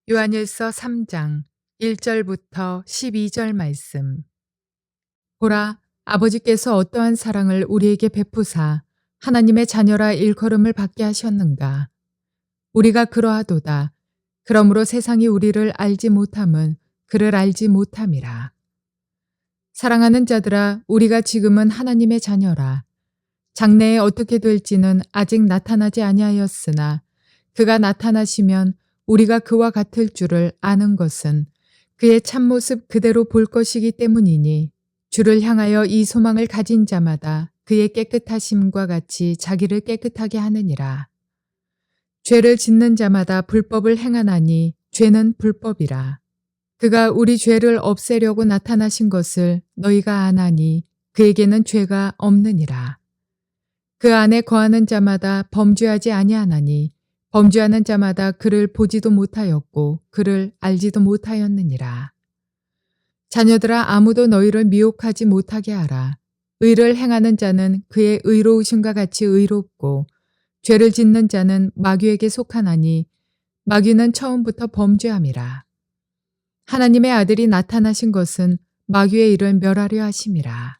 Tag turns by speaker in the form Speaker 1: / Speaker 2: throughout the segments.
Speaker 1: 요한일서 3장 1절부터 12절 말씀. 보라, 아버지께서 어떠한 사랑을 우리에게 베푸사 하나님의 자녀라 일컬음을 받게 하셨는가. 우리가 그러하도다. 그러므로 세상이 우리를 알지 못함은 그를 알지 못함이라. 사랑하는 자들아, 우리가 지금은 하나님의 자녀라. 장래에 어떻게 될지는 아직 나타나지 아니하였으나 그가 나타나시면 우리가 그와 같을 줄을 아는 것은 그의 참모습 그대로 볼 것이기 때문이니, 주를 향하여 이 소망을 가진 자마다 그의 깨끗하심과 같이 자기를 깨끗하게 하느니라. 죄를 짓는 자마다 불법을 행하나니 죄는 불법이라. 그가 우리 죄를 없애려고 나타나신 것을 너희가 아나니 그에게는 죄가 없느니라. 그 안에 거하는 자마다 범죄하지 아니하나니 범죄하는 자마다 그를 보지도 못하였고 그를 알지도 못하였느니라. 자녀들아, 아무도 너희를 미혹하지 못하게 하라. 의를 행하는 자는 그의 의로우심과 같이 의롭고 죄를 짓는 자는 마귀에게 속하나니 마귀는 처음부터 범죄함이라. 하나님의 아들이 나타나신 것은 마귀의 일을 멸하려 하심이라.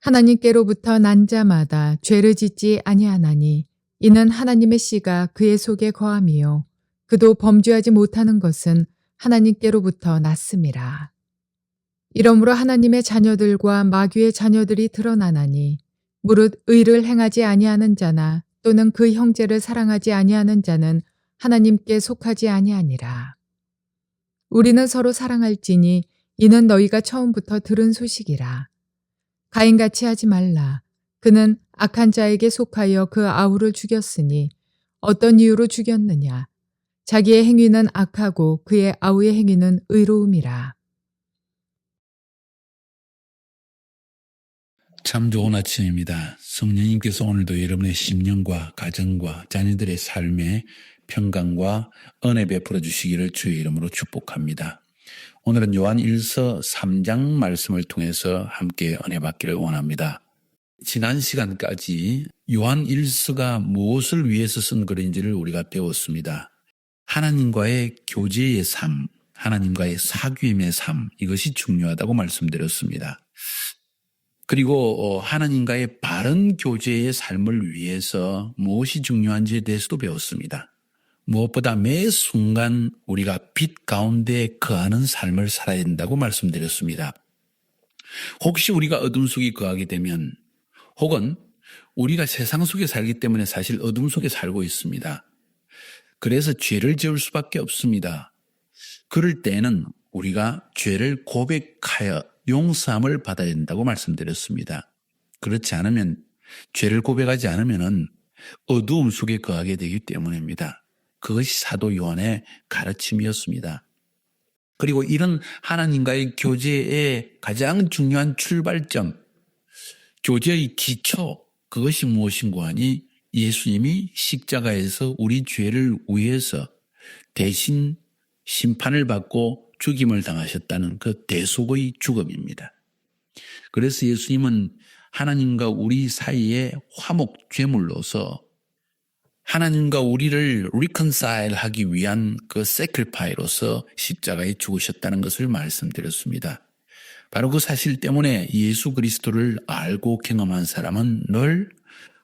Speaker 1: 하나님께로부터 난 자마다 죄를 짓지 아니하나니 이는 하나님의 씨가 그의 속에 거함이요 그도 범죄하지 못하는 것은 하나님께로부터 났음이라. 이러므로 하나님의 자녀들과 마귀의 자녀들이 드러나나니 무릇 의를 행하지 아니하는 자나 또는 그 형제를 사랑하지 아니하는 자는 하나님께 속하지 아니하니라. 우리는 서로 사랑할지니 이는 너희가 처음부터 들은 소식이라. 가인같이 하지 말라. 그는 악한 자에게 속하여 그 아우를 죽였으니 어떤 이유로 죽였느냐. 자기의 행위는 악하고 그의 아우의 행위는 의로움이라.
Speaker 2: 참 좋은 아침입니다. 성령님께서 오늘도 여러분의 심령과 가정과 자녀들의 삶에 평강과 은혜 베풀어 주시기를 주의 이름으로 축복합니다. 오늘은 요한 1서 3장 말씀을 통해서 함께 은혜 받기를 원합니다. 지난 시간까지 요한 1서가 무엇을 위해서 쓴 글인지를 우리가 배웠습니다. 하나님과의 교제의 삶, 하나님과의 사귐의 삶, 이것이 중요하다고 말씀드렸습니다. 그리고 하나님과의 바른 교제의 삶을 위해서 무엇이 중요한지에 대해서도 배웠습니다. 무엇보다 매 순간 우리가 빛 가운데 거하는 삶을 살아야 된다고 말씀드렸습니다. 혹시 우리가 어둠 속에 거하게 되면, 혹은 우리가 세상 속에 살기 때문에 사실 어둠 속에 살고 있습니다. 그래서 죄를 지을 수밖에 없습니다. 그럴 때는 우리가 죄를 고백하여 용서함을 받아야 된다고 말씀드렸습니다. 그렇지 않으면, 죄를 고백하지 않으면 어두움 속에 거하게 되기 때문입니다. 그것이 사도 요한의 가르침이었습니다. 그리고 이런 하나님과의 교제의 가장 중요한 출발점, 교제의 기초, 그것이 무엇인고 하니 예수님이 십자가에서 우리 죄를 위해서 대신 심판을 받고 죽임을 당하셨다는 그 대속의 죽음입니다. 그래서 예수님은 하나님과 우리 사이의 화목 제물로서 하나님과 우리를 reconcile 하기 위한 그 sacrifice로서 십자가에 죽으셨다는 것을 말씀드렸습니다. 바로 그 사실 때문에 예수 그리스도를 알고 경험한 사람은 늘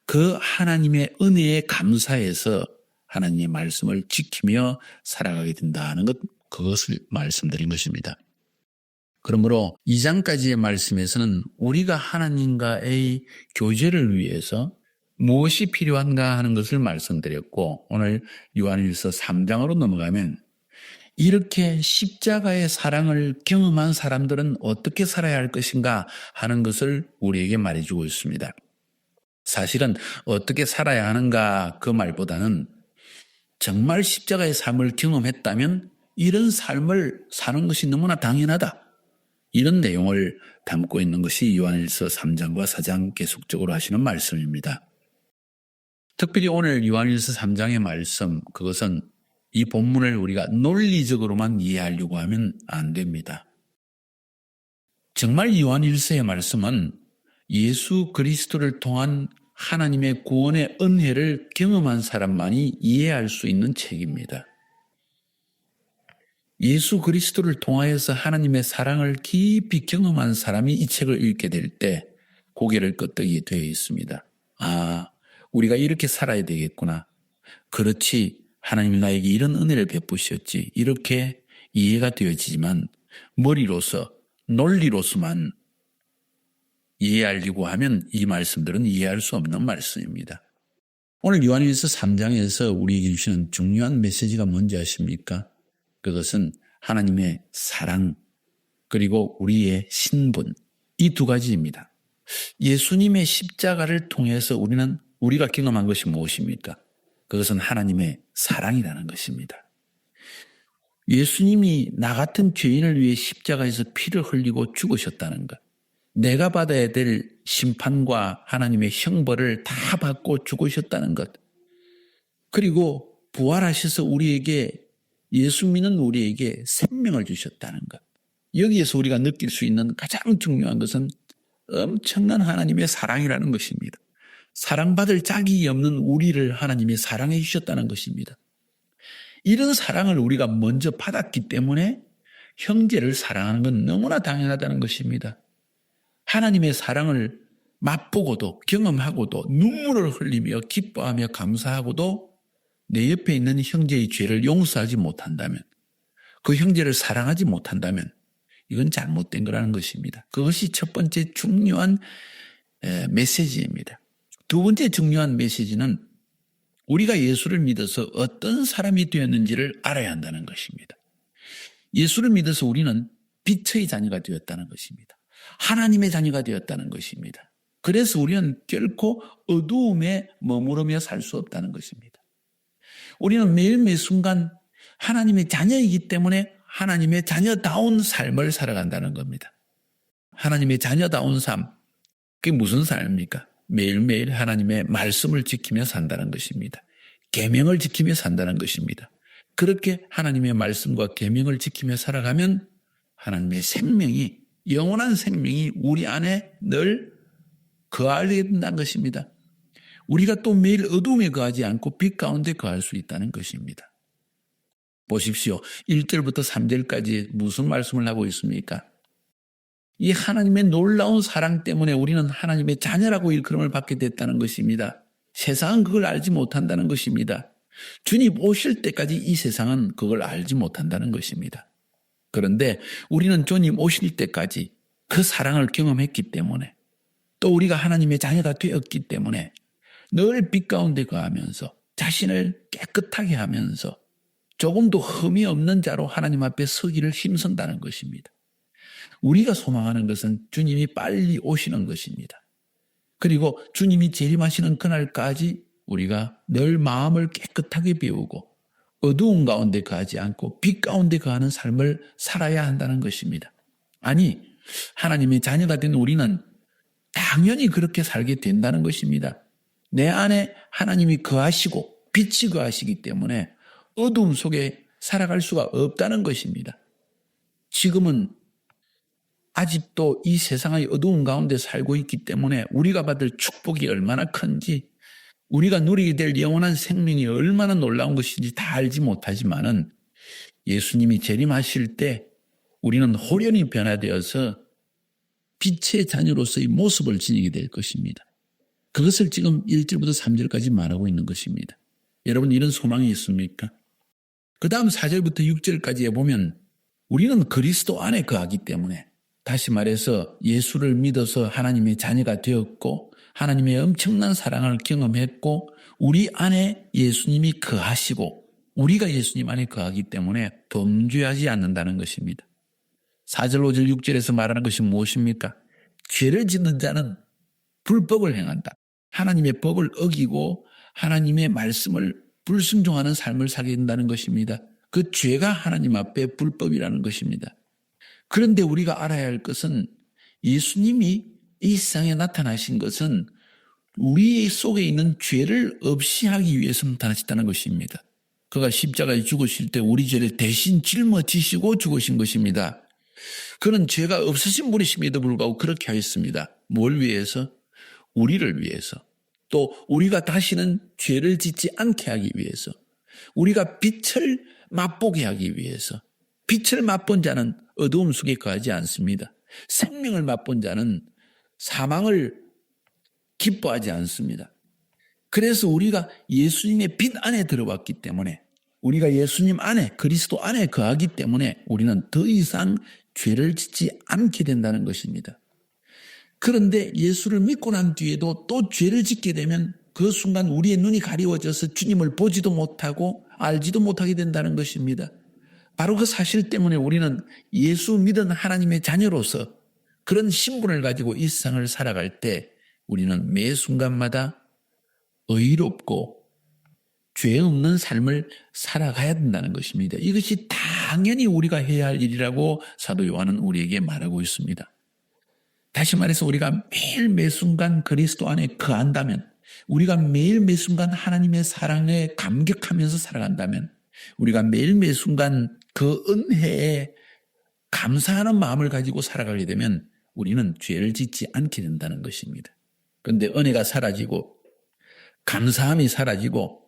Speaker 2: 그 하나님의 은혜에 감사해서 하나님의 말씀을 지키며 살아가게 된다는 것, 그것을 말씀드린 것입니다. 그러므로 2장까지의 말씀에서는 우리가 하나님과의 교제를 위해서 무엇이 필요한가 하는 것을 말씀드렸고, 오늘 요한일서 3장으로 넘어가면 이렇게 십자가의 사랑을 경험한 사람들은 어떻게 살아야 할 것인가 하는 것을 우리에게 말해주고 있습니다. 사실은 어떻게 살아야 하는가 그 말보다는 정말 십자가의 삶을 경험했다면 이런 삶을 사는 것이 너무나 당연하다, 이런 내용을 담고 있는 것이 요한일서 3장과 4장 계속적으로 하시는 말씀입니다. 특별히 오늘 요한일서 3장의 말씀, 그것은 이 본문을 우리가 논리적으로만 이해하려고 하면 안 됩니다. 정말 요한일서의 말씀은 예수 그리스도를 통한 하나님의 구원의 은혜를 경험한 사람만이 이해할 수 있는 책입니다. 예수 그리스도를 통하여서 하나님의 사랑을 깊이 경험한 사람이 이 책을 읽게 될 때 고개를 끄덕이게 되어 있습니다. 아, 우리가 이렇게 살아야 되겠구나. 그렇지, 하나님이 나에게 이런 은혜를 베푸셨지. 이렇게 이해가 되어지지만 머리로서, 논리로서만 이해하려고 하면 이 말씀들은 이해할 수 없는 말씀입니다. 오늘 요한일서 3장에서 우리에게 주시는 중요한 메시지가 뭔지 아십니까? 그것은 하나님의 사랑, 그리고 우리의 신분, 이 두 가지입니다. 예수님의 십자가를 통해서 우리가 경험한 것이 무엇입니까? 그것은 하나님의 사랑이라는 것입니다. 예수님이 나 같은 죄인을 위해 십자가에서 피를 흘리고 죽으셨다는 것. 내가 받아야 될 심판과 하나님의 형벌을 다 받고 죽으셨다는 것. 그리고 부활하셔서 예수 믿는 우리에게 생명을 주셨다는 것. 여기에서 우리가 느낄 수 있는 가장 중요한 것은 엄청난 하나님의 사랑이라는 것입니다. 사랑받을 자격이 없는 우리를 하나님이 사랑해 주셨다는 것입니다. 이런 사랑을 우리가 먼저 받았기 때문에 형제를 사랑하는 건 너무나 당연하다는 것입니다. 하나님의 사랑을 맛보고도 경험하고도 눈물을 흘리며 기뻐하며 감사하고도 내 옆에 있는 형제의 죄를 용서하지 못한다면, 그 형제를 사랑하지 못한다면 이건 잘못된 거라는 것입니다. 그것이 첫 번째 중요한 메시지입니다. 두 번째 중요한 메시지는 우리가 예수를 믿어서 어떤 사람이 되었는지를 알아야 한다는 것입니다. 예수를 믿어서 우리는 빛의 자녀가 되었다는 것입니다. 하나님의 자녀가 되었다는 것입니다. 그래서 우리는 결코 어두움에 머무르며 살 수 없다는 것입니다. 우리는 매일 매 순간 하나님의 자녀이기 때문에 하나님의 자녀다운 삶을 살아간다는 겁니다. 하나님의 자녀다운 삶, 그게 무슨 삶입니까? 매일매일 하나님의 말씀을 지키며 산다는 것입니다. 계명을 지키며 산다는 것입니다. 그렇게 하나님의 말씀과 계명을 지키며 살아가면 하나님의 생명이, 영원한 생명이 우리 안에 늘 거하게 된다는 것입니다. 우리가 또 매일 어둠에 거하지 않고 빛 가운데 거할 수 있다는 것입니다. 보십시오. 1절부터 3절까지 무슨 말씀을 하고 있습니까? 이 하나님의 놀라운 사랑 때문에 우리는 하나님의 자녀라고 일컬음을 받게 됐다는 것입니다. 세상은 그걸 알지 못한다는 것입니다. 주님 오실 때까지 이 세상은 그걸 알지 못한다는 것입니다. 그런데 우리는 주님 오실 때까지 그 사랑을 경험했기 때문에, 또 우리가 하나님의 자녀가 되었기 때문에 늘 빛 가운데 거하면서 자신을 깨끗하게 하면서 조금도 흠이 없는 자로 하나님 앞에 서기를 힘쓴다는 것입니다. 우리가 소망하는 것은 주님이 빨리 오시는 것입니다. 그리고 주님이 재림하시는 그날까지 우리가 늘 마음을 깨끗하게 비우고 어두운 가운데 거하지 않고 빛 가운데 거하는 삶을 살아야 한다는 것입니다. 아니, 하나님의 자녀가 된 우리는 당연히 그렇게 살게 된다는 것입니다. 내 안에 하나님이 거하시고 빛이 거하시기 때문에 어두움 속에 살아갈 수가 없다는 것입니다. 지금은 아직도 이 세상의 어두운 가운데 살고 있기 때문에 우리가 받을 축복이 얼마나 큰지, 우리가 누리게 될 영원한 생명이 얼마나 놀라운 것인지 다 알지 못하지만은 예수님이 재림하실 때 우리는 호련히 변화되어서 빛의 자녀로서의 모습을 지니게 될 것입니다. 그것을 지금 1절부터 3절까지 말하고 있는 것입니다. 여러분, 이런 소망이 있습니까? 그 다음 4절부터 6절까지에 보면 우리는 그리스도 안에 거하기 때문에, 다시 말해서 예수를 믿어서 하나님의 자녀가 되었고 하나님의 엄청난 사랑을 경험했고 우리 안에 예수님이 거하시고 우리가 예수님 안에 거하기 때문에 범죄하지 않는다는 것입니다. 4절, 5절, 6절에서 말하는 것이 무엇입니까? 죄를 짓는 자는 불법을 행한다. 하나님의 법을 어기고 하나님의 말씀을 불순종하는 삶을 살게 된다는 것입니다. 그 죄가 하나님 앞에 불법이라는 것입니다. 그런데 우리가 알아야 할 것은 예수님이 이 세상에 나타나신 것은 우리 속에 있는 죄를 없이 하기 위해서 나타나셨다는 것입니다. 그가 십자가에 죽으실 때 우리 죄를 대신 짊어지시고 죽으신 것입니다. 그는 죄가 없으신 분이심에도 불구하고 그렇게 하였습니다. 뭘 위해서? 우리를 위해서. 또 우리가 다시는 죄를 짓지 않게 하기 위해서. 우리가 빛을 맛보게 하기 위해서. 빛을 맛본 자는 어두움 속에 거하지 않습니다. 생명을 맛본 자는 사망을 기뻐하지 않습니다. 그래서 우리가 예수님의 빛 안에 들어왔기 때문에, 우리가 예수님 안에, 그리스도 안에 거하기 때문에 우리는 더 이상 죄를 짓지 않게 된다는 것입니다. 그런데 예수를 믿고 난 뒤에도 또 죄를 짓게 되면 그 순간 우리의 눈이 가리워져서 주님을 보지도 못하고 알지도 못하게 된다는 것입니다. 바로 그 사실 때문에 우리는 예수 믿은 하나님의 자녀로서 그런 신분을 가지고 이 세상을 살아갈 때 우리는 매 순간마다 의롭고 죄 없는 삶을 살아가야 된다는 것입니다. 이것이 당연히 우리가 해야 할 일이라고 사도 요한은 우리에게 말하고 있습니다. 다시 말해서 우리가 매일 매 순간 그리스도 안에 거한다면, 우리가 매일 매 순간 하나님의 사랑에 감격하면서 살아간다면, 우리가 매일 매 순간 그 은혜에 감사하는 마음을 가지고 살아가게 되면 우리는 죄를 짓지 않게 된다는 것입니다. 그런데 은혜가 사라지고 감사함이 사라지고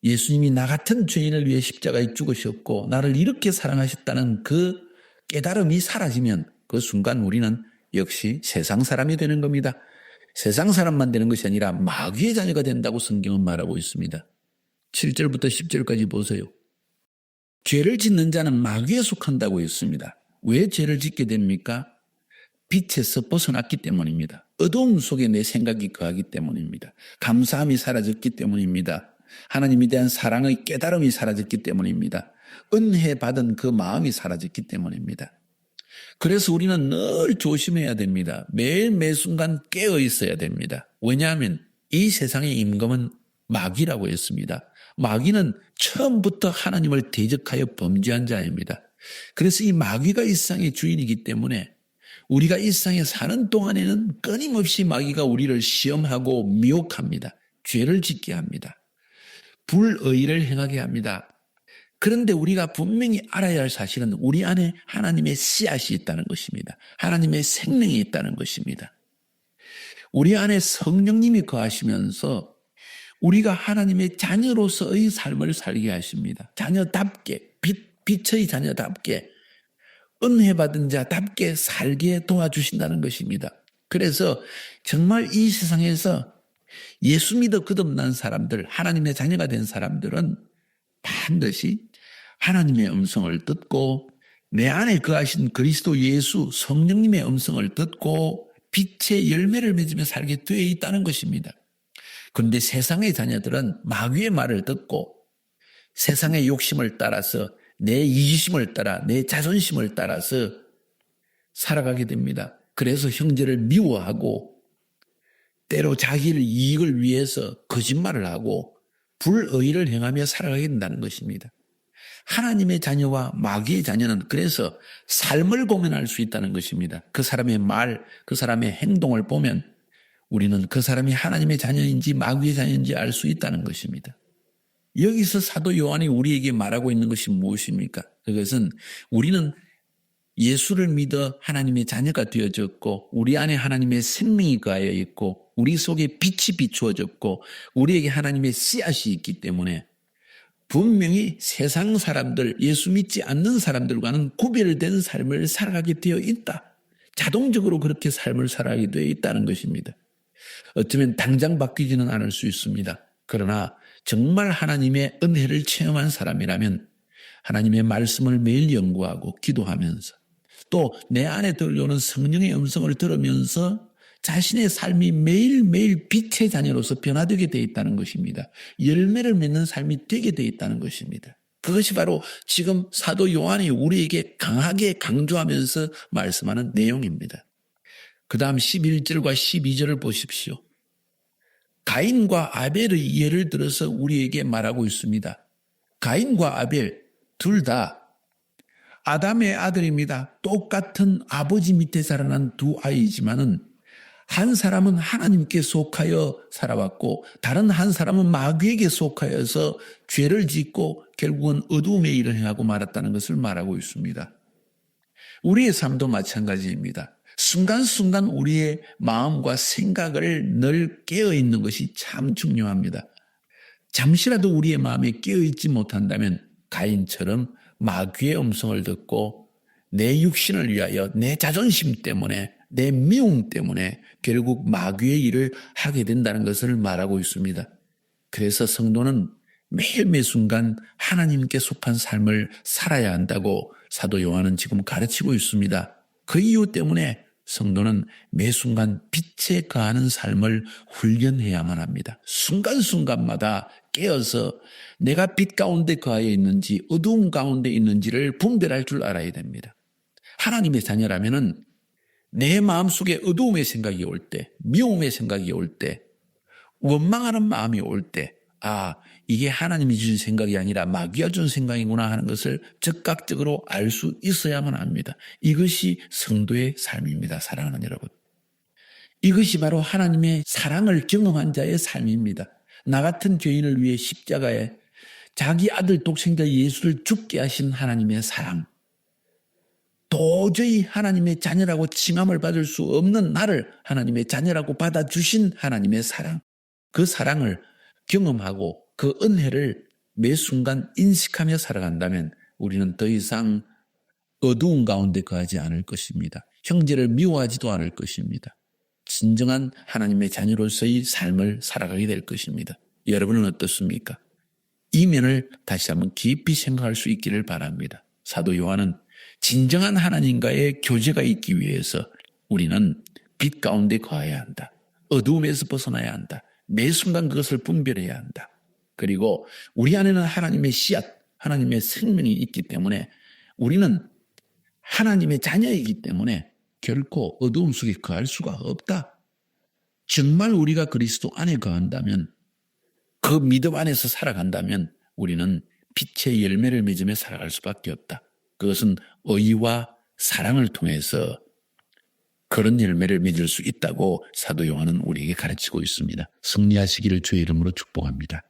Speaker 2: 예수님이 나 같은 죄인을 위해 십자가에 죽으셨고 나를 이렇게 사랑하셨다는 그 깨달음이 사라지면 그 순간 우리는 역시 세상 사람이 되는 겁니다. 세상 사람만 되는 것이 아니라 마귀의 자녀가 된다고 성경은 말하고 있습니다. 7절부터 10절까지 보세요. 죄를 짓는 자는 마귀에 속한다고 했습니다. 왜 죄를 짓게 됩니까? 빛에서 벗어났기 때문입니다. 어두움 속에 내 생각이 거하기 때문입니다. 감사함이 사라졌기 때문입니다. 하나님에 대한 사랑의 깨달음이 사라졌기 때문입니다. 은혜 받은 그 마음이 사라졌기 때문입니다. 그래서 우리는 늘 조심해야 됩니다. 매일 매 순간 깨어 있어야 됩니다. 왜냐하면 이 세상의 임금은 마귀라고 했습니다. 마귀는 처음부터 하나님을 대적하여 범죄한 자입니다. 그래서 이 마귀가 이 세상의 주인이기 때문에 우리가 이 세상에 사는 동안에는 끊임없이 마귀가 우리를 시험하고 미혹합니다. 죄를 짓게 합니다. 불의를 행하게 합니다. 그런데 우리가 분명히 알아야 할 사실은 우리 안에 하나님의 씨앗이 있다는 것입니다. 하나님의 생명이 있다는 것입니다. 우리 안에 성령님이 거하시면서 우리가 하나님의 자녀로서의 삶을 살게 하십니다. 자녀답게, 빛의 자녀답게, 은혜 받은 자답게 살게 도와주신다는 것입니다. 그래서 정말 이 세상에서 예수 믿어 거듭난 사람들, 하나님의 자녀가 된 사람들은 반드시 하나님의 음성을 듣고 내 안에 거하신 그리스도 예수 성령님의 음성을 듣고 빛의 열매를 맺으며 살게 되어 있다는 것입니다. 그런데 세상의 자녀들은 마귀의 말을 듣고 세상의 욕심을 따라서 내 이기심을 따라 내 자존심을 따라서 살아가게 됩니다. 그래서 형제를 미워하고 때로 자기를 이익을 위해서 거짓말을 하고 불의를 행하며 살아가게 된다는 것입니다. 하나님의 자녀와 마귀의 자녀는 그래서 삶을 고민할 수 있다는 것입니다. 그 사람의 말, 그 사람의 행동을 보면 우리는 그 사람이 하나님의 자녀인지 마귀의 자녀인지 알 수 있다는 것입니다. 여기서 사도 요한이 우리에게 말하고 있는 것이 무엇입니까? 그것은 우리는 예수를 믿어 하나님의 자녀가 되어졌고 우리 안에 하나님의 생명이 거하여 있고 우리 속에 빛이 비추어졌고 우리에게 하나님의 씨앗이 있기 때문에 분명히 세상 사람들, 예수 믿지 않는 사람들과는 구별된 삶을 살아가게 되어 있다. 자동적으로 그렇게 삶을 살아가게 되어 있다는 것입니다. 어쩌면 당장 바뀌지는 않을 수 있습니다. 그러나 정말 하나님의 은혜를 체험한 사람이라면 하나님의 말씀을 매일 연구하고 기도하면서 또 내 안에 들려오는 성령의 음성을 들으면서 자신의 삶이 매일매일 빛의 자녀로서 변화되게 되어 있다는 것입니다. 열매를 맺는 삶이 되게 되어 있다는 것입니다. 그것이 바로 지금 사도 요한이 우리에게 강하게 강조하면서 말씀하는 내용입니다. 그 다음 11절과 12절을 보십시오. 가인과 아벨의 예를 들어서 우리에게 말하고 있습니다. 가인과 아벨 둘 다 아담의 아들입니다. 똑같은 아버지 밑에 자라난 두 아이지만은 한 사람은 하나님께 속하여 살아왔고 다른 한 사람은 마귀에게 속하여서 죄를 짓고 결국은 어두움의 일을 행하고 말았다는 것을 말하고 있습니다. 우리의 삶도 마찬가지입니다. 순간순간 우리의 마음과 생각을 늘 깨어있는 것이 참 중요합니다. 잠시라도 우리의 마음에 깨어있지 못한다면 가인처럼 마귀의 음성을 듣고 내 육신을 위하여 내 자존심 때문에 내 미움 때문에 결국 마귀의 일을 하게 된다는 것을 말하고 있습니다. 그래서 성도는 매일 순간 하나님께 속한 삶을 살아야 한다고 사도 요한은 지금 가르치고 있습니다. 그 이유 때문에 성도는 매 순간 빛에 거하는 삶을 훈련해야만 합니다. 순간순간마다 깨어서 내가 빛 가운데 거하여 있는지 어두움 가운데 있는지를 분별할 줄 알아야 됩니다. 하나님의 자녀라면은 내 마음속에 어두움의 생각이 올 때, 미움의 생각이 올 때, 원망하는 마음이 올 때, 이게 하나님이 주신 생각이 아니라 마귀가 준 생각이구나 하는 것을 즉각적으로 알 수 있어야만 합니다. 이것이 성도의 삶입니다. 사랑하는 여러분. 이것이 바로 하나님의 사랑을 경험한 자의 삶입니다. 나 같은 죄인을 위해 십자가에 자기 아들 독생자 예수를 죽게 하신 하나님의 사랑. 도저히 하나님의 자녀라고 칭함을 받을 수 없는 나를 하나님의 자녀라고 받아주신 하나님의 사랑. 그 사랑을 경험하고 그 은혜를 매 순간 인식하며 살아간다면 우리는 더 이상 어두운 가운데 거하지 않을 것입니다. 형제를 미워하지도 않을 것입니다. 진정한 하나님의 자녀로서의 삶을 살아가게 될 것입니다. 여러분은 어떻습니까? 이 면을 다시 한번 깊이 생각할 수 있기를 바랍니다. 사도 요한은 진정한 하나님과의 교제가 있기 위해서 우리는 빛 가운데 거해야 한다. 어두움에서 벗어나야 한다. 매 순간 그것을 분별해야 한다. 그리고 우리 안에는 하나님의 씨앗, 하나님의 생명이 있기 때문에 우리는 하나님의 자녀이기 때문에 결코 어두움 속에 거할 수가 없다. 정말 우리가 그리스도 안에 거한다면, 그 믿음 안에서 살아간다면 우리는 빛의 열매를 맺으며 살아갈 수밖에 없다. 그것은 의와 사랑을 통해서 그런 열매를 맺을 수 있다고 사도 요한은 우리에게 가르치고 있습니다. 승리하시기를 주의 이름으로 축복합니다.